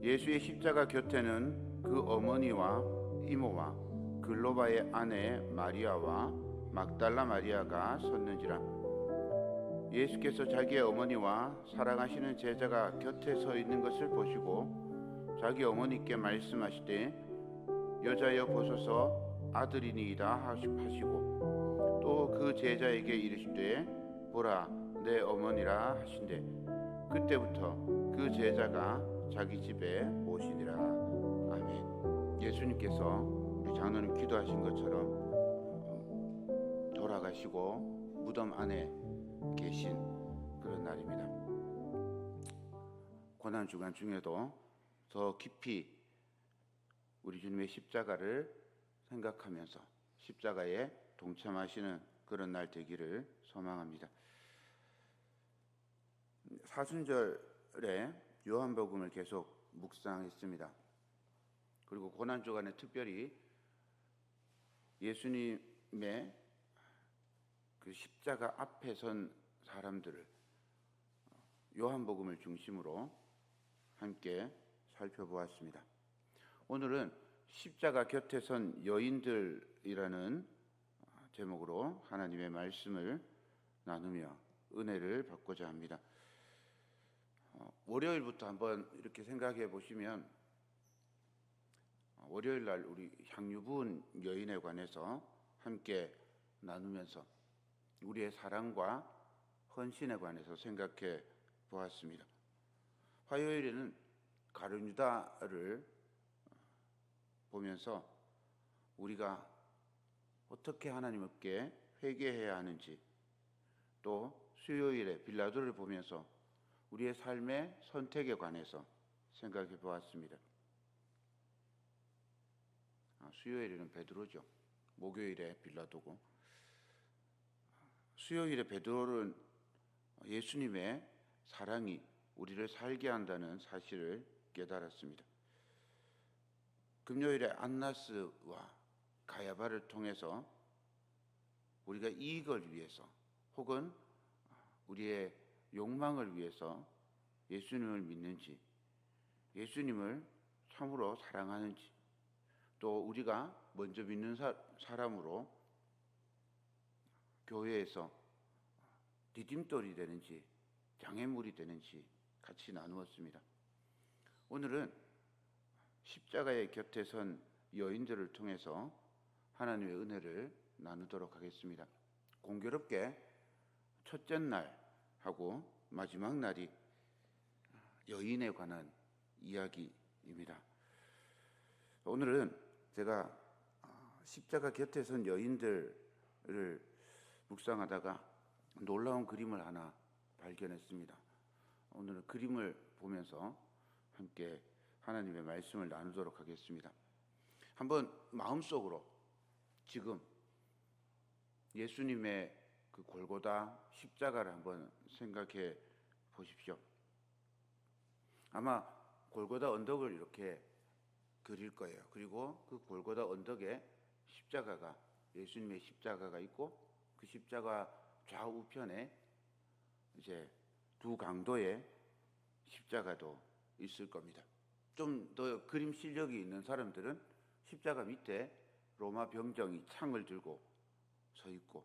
예수의 십자가 곁에는 그 어머니와 이모와 글로바의 아내 마리아와 막달라 마리아가 섰는지라. 예수께서 자기의 어머니와 사랑하시는 제자가 곁에 서 있는 것을 보시고 자기 어머니께 말씀하시되 여자여 보소서 아들이니이다 하시고 또 그 제자에게 이르시되 보라 내 어머니라 하신대 그때부터 그 제자가 자기 집에 오시니라. 아멘. 예수님께서 우리 장로님 기도하신 것처럼 돌아가시고 무덤 안에 계신 그런 날입니다. 고난주간 중에도 더 깊이 우리 주님의 십자가를 생각하면서 십자가에 동참하시는 그런 날 되기를 소망합니다. 사순절에 요한복음을 계속 묵상했습니다. 그리고 고난주간에 특별히 예수님의 그 십자가 앞에 선 사람들을 요한복음을 중심으로 함께 살펴보았습니다. 오늘은 십자가 곁에 선 여인들이라는 제목으로 하나님의 말씀을 나누며 은혜를 받고자 합니다. 월요일부터 한번 이렇게 생각해 보시면 월요일 날 우리 향유 부은 여인에 관해서 함께 나누면서 우리의 사랑과 헌신에 관해서 생각해 보았습니다. 화요일에는 가룟 유다를 보면서 우리가 어떻게 하나님께 회개해야 하는지, 또 수요일에 빌라도를 보면서 우리의 삶의 선택에 관해서 생각해 보았습니다. 수요일에는 베드로죠. 목요일에 빌라도고, 수요일에 베드로는 예수님의 사랑이 우리를 살게 한다는 사실을 깨달았습니다. 금요일에 안나스와 가야바를 통해서 우리가 이익을 위해서 혹은 우리의 욕망을 위해서 예수님을 믿는지, 예수님을 참으로 사랑하는지, 또 우리가 먼저 믿는 사람으로 교회에서 디딤돌이 되는지 장애물이 되는지 같이 나누었습니다. 오늘은 십자가의 곁에 선 여인들을 통해서 하나님의 은혜를 나누도록 하겠습니다. 공교롭게 첫째 날하고 마지막 날이 여인에 관한 이야기입니다. 오늘은 제가 십자가 곁에 선 여인들을 묵상하다가 놀라운 그림을 하나 발견했습니다. 오늘은 그림을 보면서 함께 하나님의 말씀을 나누도록 하겠습니다. 한번 마음속으로 지금 예수님의 그 골고다 십자가를 한번 생각해 보십시오. 아마 골고다 언덕을 이렇게 그릴 거예요. 그리고 그 골고다 언덕에 십자가가, 예수님의 십자가가 있고 그 십자가 좌우편에 이제 두 강도의 십자가도 있을 겁니다. 좀 더 그림 실력이 있는 사람들은 십자가 밑에 로마 병정이 창을 들고 서 있고,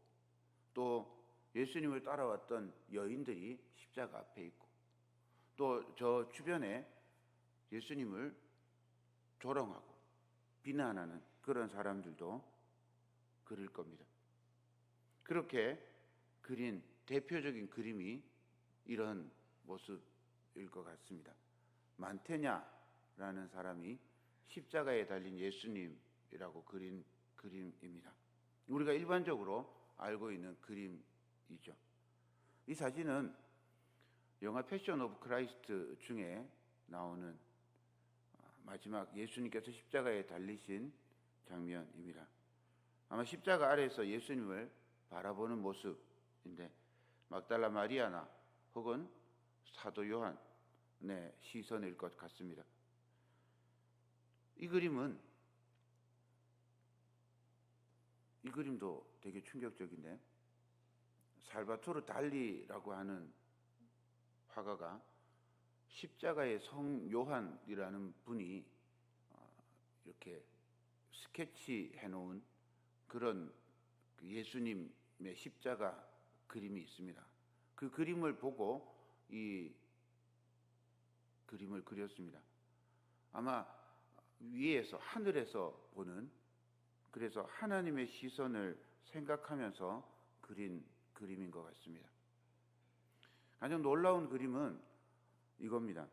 또 예수님을 따라왔던 여인들이 십자가 앞에 있고, 또 저 주변에 예수님을 조롱하고 비난하는 그런 사람들도 그릴 겁니다. 그렇게 그린 대표적인 그림이 이런 모습일 것 같습니다. 만테냐라는 사람이 십자가에 달린 예수님이라고 그린 그림입니다. 우리가 일반적으로 알고 있는 그림이죠. 이 사진은 영화 패션 오브 크라이스트 중에 나오는 마지막 예수님께서 십자가에 달리신 장면입니다. 아마 십자가 아래에서 예수님을 바라보는 모습인데 막달라 마리아나 혹은 사도 요한의 시선일 것 같습니다. 이 그림도 되게 충격적인데, 살바토르 달리라고 하는 화가가 십자가의 성 요한이라는 분이 이렇게 스케치해 놓은 그런 예수님의 십자가 그림이 있습니다. 그 그림을 보고 이 그림을 그렸습니다. 아마 위에서 하늘에서 보는, 그래서 하나님의 시선을 생각하면서 그린 그림인 것 같습니다. 가장 놀라운 그림은 이겁니다.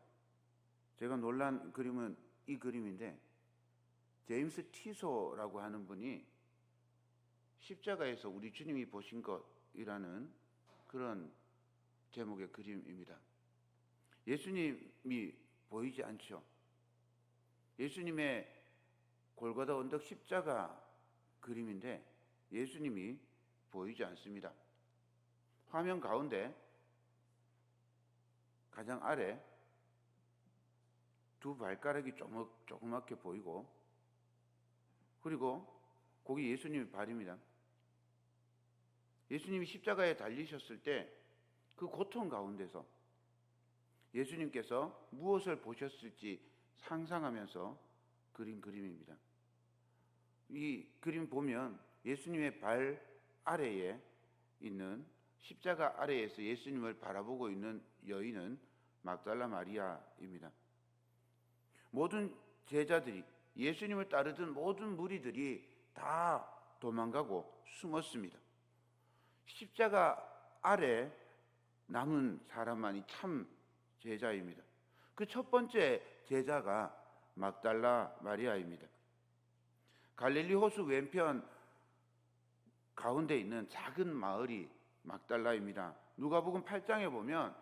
제가 놀란 그림은 이 그림인데, 제임스 티소라고 하는 분이 십자가에서 우리 주님이 보신 것이라는 그런 제목의 그림입니다. 예수님이 보이지 않죠. 예수님의 골고다 언덕 십자가 그림인데 예수님이 보이지 않습니다. 화면 가운데 가장 아래 두 발가락이 조그맣게 보이고, 그리고 거기 예수님의 발입니다. 예수님이 십자가에 달리셨을 때 그 고통 가운데서 예수님께서 무엇을 보셨을지 상상하면서 그린 그림입니다. 이 그림 보면 예수님의 발 아래에 있는, 십자가 아래에서 예수님을 바라보고 있는 여인은 막달라 마리아입니다. 모든 제자들이, 예수님을 따르던 모든 무리들이 다 도망가고 숨었습니다. 십자가 아래 남은 사람만이 참 제자입니다. 그 첫 번째 제자가 막달라 마리아입니다. 갈릴리 호수 왼편 가운데 있는 작은 마을이 막달라입니다. 누가복음 8장에 보면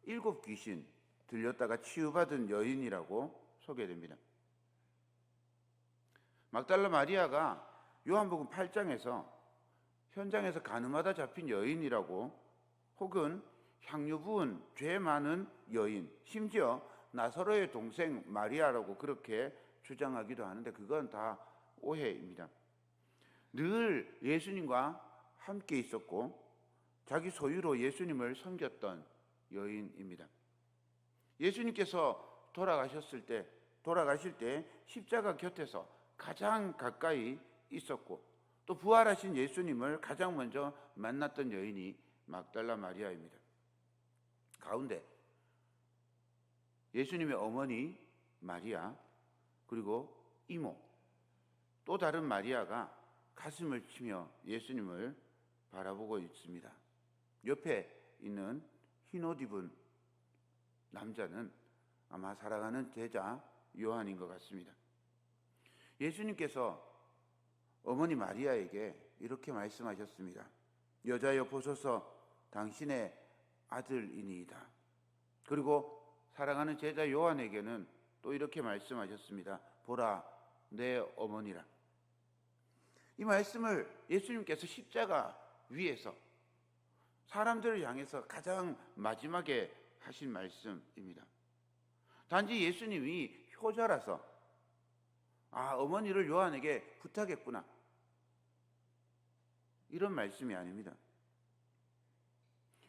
7 귀신 들렸다가 치유받은 여인이라고 소개됩니다. 막달라 마리아가 요한복음 8장에서 현장에서 가늠하다 잡힌 여인이라고, 혹은 향유 부은 죄 많은 여인, 심지어 나사로의 동생 마리아라고 그렇게 주장하기도 하는데 그건 다 오해입니다. 늘 예수님과 함께 있었고 자기 소유로 예수님을 섬겼던 여인입니다. 예수님께서 돌아가실 때 십자가 곁에서 가장 가까이 있었고, 또 부활하신 예수님을 가장 먼저 만났던 여인이 막달라 마리아입니다. 가운데 예수님의 어머니 마리아, 그리고 이모, 또 다른 마리아가 가슴을 치며 예수님을 바라보고 있습니다. 옆에 있는 흰옷 입은 남자는 아마 사랑하는 제자 요한인 것 같습니다. 예수님께서 어머니 마리아에게 이렇게 말씀하셨습니다. 여자여 보소서, 당신의 아들이니이다. 그리고 사랑하는 제자 요한에게는 또 이렇게 말씀하셨습니다. 보라, 내 어머니라. 이 말씀을 예수님께서 십자가 위에서 사람들을 향해서 가장 마지막에 하신 말씀입니다. 단지 예수님이 효자라서 어머니를 요한에게 부탁했구나, 이런 말씀이 아닙니다.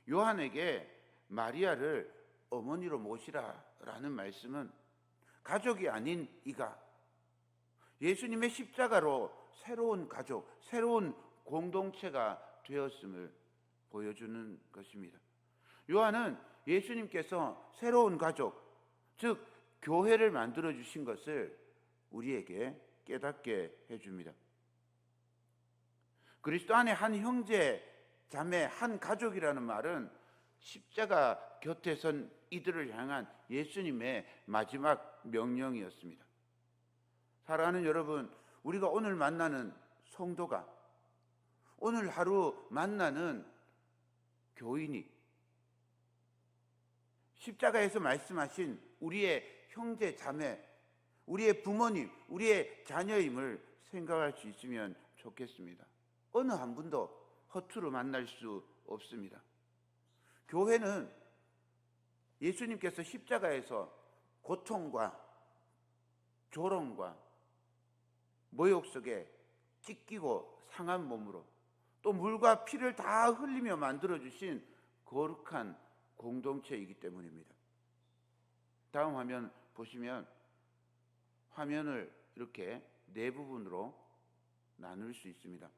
요한에게 마리아를 어머니로 모시라라는 말씀은 가족이 아닌 이가 예수님의 십자가로 새로운 가족, 새로운 공동체가 되었음을 보여주는 것입니다. 요한은 예수님께서 새로운 가족, 즉 교회를 만들어 주신 것을 우리에게 깨닫게 해줍니다. 그리스도 안에 한 형제, 자매, 한 가족이라는 말은 십자가 곁에 선 이들을 향한 예수님의 마지막 명령이었습니다. 사랑하는 여러분, 우리가 오늘 만나는 성도가, 오늘 하루 만나는 교인이 십자가에서 말씀하신 우리의 형제, 자매, 우리의 부모님, 우리의 자녀임을 생각할 수 있으면 좋겠습니다. 어느 한 분도 허투루 만날 수 없습니다. 교회는 예수님께서 십자가에서 고통과 조롱과 모욕 속에 찢기고 상한 몸으로 또 물과 피를 다 흘리며 만들어주신 거룩한 공동체이기 때문입니다. 다음 화면 보시면 화면을 이렇게 네 부분으로 나눌 수 있습니다.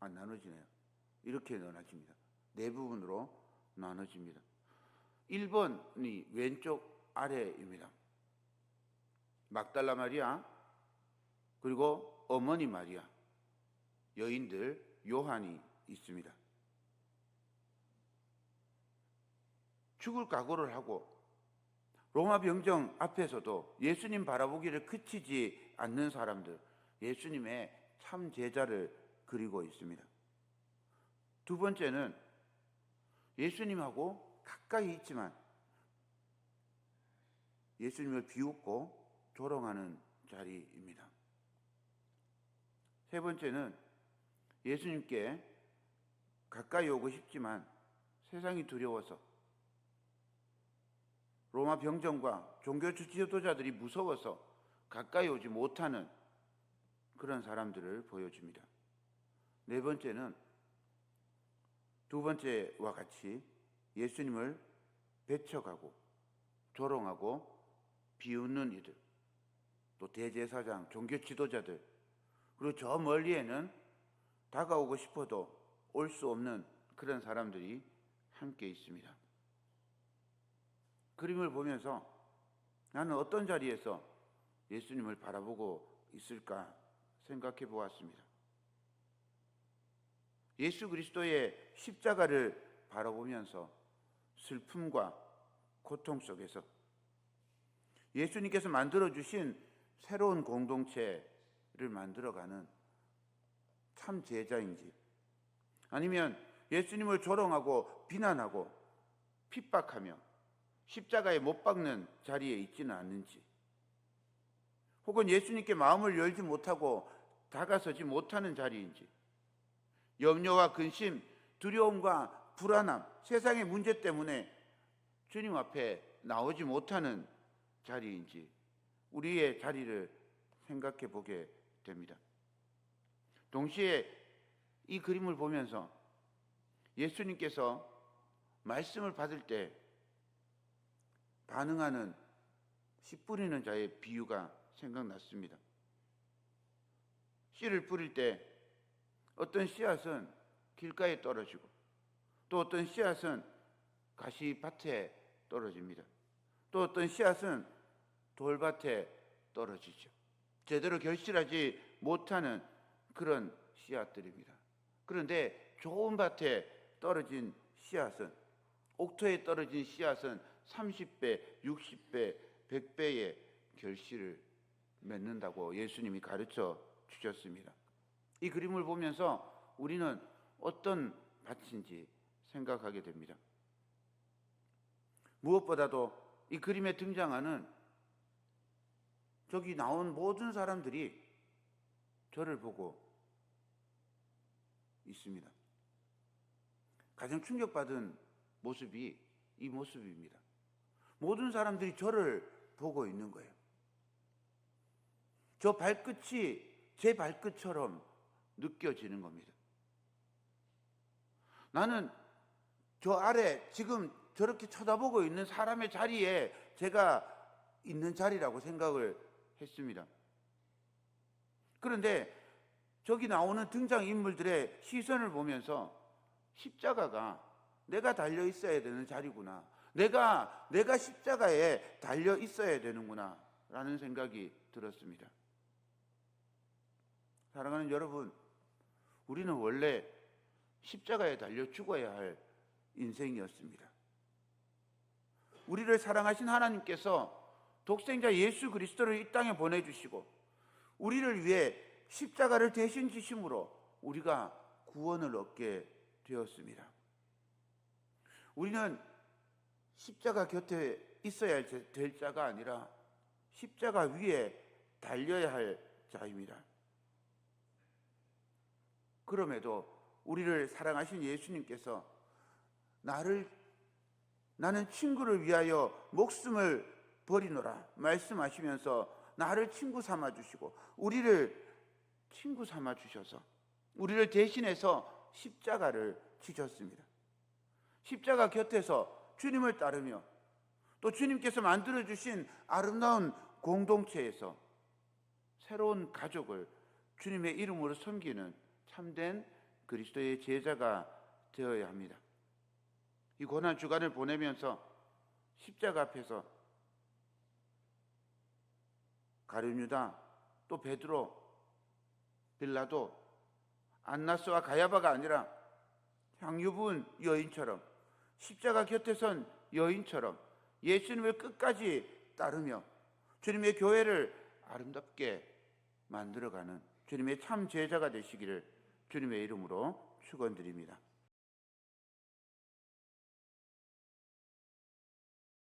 안 나눠지네요. 이렇게 나눠집니다. 네 부분으로 나눠집니다. 1번이 왼쪽 아래입니다. 막달라 마리아, 그리고 어머니 마리아, 여인들 요한이 있습니다. 죽을 각오를 하고 로마 병정 앞에서도 예수님 바라보기를 그치지 않는 사람들, 예수님의 참 제자를 그리고 있습니다. 두 번째는 예수님하고 가까이 있지만 예수님을 비웃고 조롱하는 자리입니다. 세 번째는 예수님께 가까이 오고 싶지만 세상이 두려워서, 로마 병정과 종교 지도자들이 무서워서 가까이 오지 못하는 그런 사람들을 보여줍니다. 네 번째는 두 번째와 같이 예수님을 배척하고 조롱하고 비웃는 이들, 또 대제사장, 종교 지도자들, 그리고 저 멀리에는 다가오고 싶어도 올 수 없는 그런 사람들이 함께 있습니다. 그림을 보면서 나는 어떤 자리에서 예수님을 바라보고 있을까 생각해 보았습니다. 예수 그리스도의 십자가를 바라보면서 슬픔과 고통 속에서 예수님께서 만들어주신 새로운 공동체를 만들어가는 참 제자인지, 아니면 예수님을 조롱하고 비난하고 핍박하며 십자가에 못 박는 자리에 있지는 않는지, 혹은 예수님께 마음을 열지 못하고 다가서지 못하는 자리인지, 염려와 근심, 두려움과 불안함, 세상의 문제 때문에 주님 앞에 나오지 못하는 자리인지 우리의 자리를 생각해 보게 됩니다. 동시에 이 그림을 보면서 예수님께서 말씀을 받을 때 반응하는 씨 뿌리는 자의 비유가 생각났습니다. 씨를 뿌릴 때 어떤 씨앗은 길가에 떨어지고 또 어떤 씨앗은 가시밭에 떨어집니다. 또 어떤 씨앗은 돌밭에 떨어지죠. 제대로 결실하지 못하는 그런 씨앗들입니다. 그런데 좋은 밭에 떨어진 씨앗은, 옥토에 떨어진 씨앗은 30배, 60배, 100배의 결실을 맺는다고 예수님이 가르쳐 주셨습니다. 이 그림을 보면서 우리는 어떤 밭인지 생각하게 됩니다. 무엇보다도 이 그림에 등장하는 저기 나온 모든 사람들이 저를 보고 있습니다. 가장 충격받은 모습이 이 모습입니다. 모든 사람들이 저를 보고 있는 거예요. 저 발끝이 제 발끝처럼 느껴지는 겁니다. 나는 저 아래 지금 저렇게 쳐다보고 있는 사람의 자리에 제가 있는 자리라고 생각을 했습니다. 그런데 저기 나오는 등장인물들의 시선을 보면서 십자가가 내가 달려 있어야 되는 자리구나, 내가 십자가에 달려 있어야 되는구나 라는 생각이 들었습니다. 사랑하는 여러분, 우리는 원래 십자가에 달려 죽어야 할 인생이었습니다. 우리를 사랑하신 하나님께서 독생자 예수 그리스도를 이 땅에 보내주시고 우리를 위해 십자가를 대신 지심으로 우리가 구원을 얻게 되었습니다. 우리는 십자가 곁에 있어야 될 자가 아니라 십자가 위에 달려야 할 자입니다. 그럼에도 우리를 사랑하신 예수님께서 나는 친구를 위하여 목숨을 버리노라 말씀하시면서 나를 친구 삼아 주시고 우리를 친구 삼아 주셔서 우리를 대신해서 십자가를 지셨습니다. 십자가 곁에서 주님을 따르며 또 주님께서 만들어 주신 아름다운 공동체에서 새로운 가족을 주님의 이름으로 섬기는 참된 그리스도의 제자가 되어야 합니다. 이 고난 주간을 보내면서 십자가 앞에서 가룟 유다, 또 베드로, 빌라도, 안나스와 가야바가 아니라 향유 부은 여인처럼, 십자가 곁에 선 여인처럼 예수님을 끝까지 따르며 주님의 교회를 아름답게 만들어가는 주님의 참 제자가 되시기를 주님의 이름으로 축원드립니다.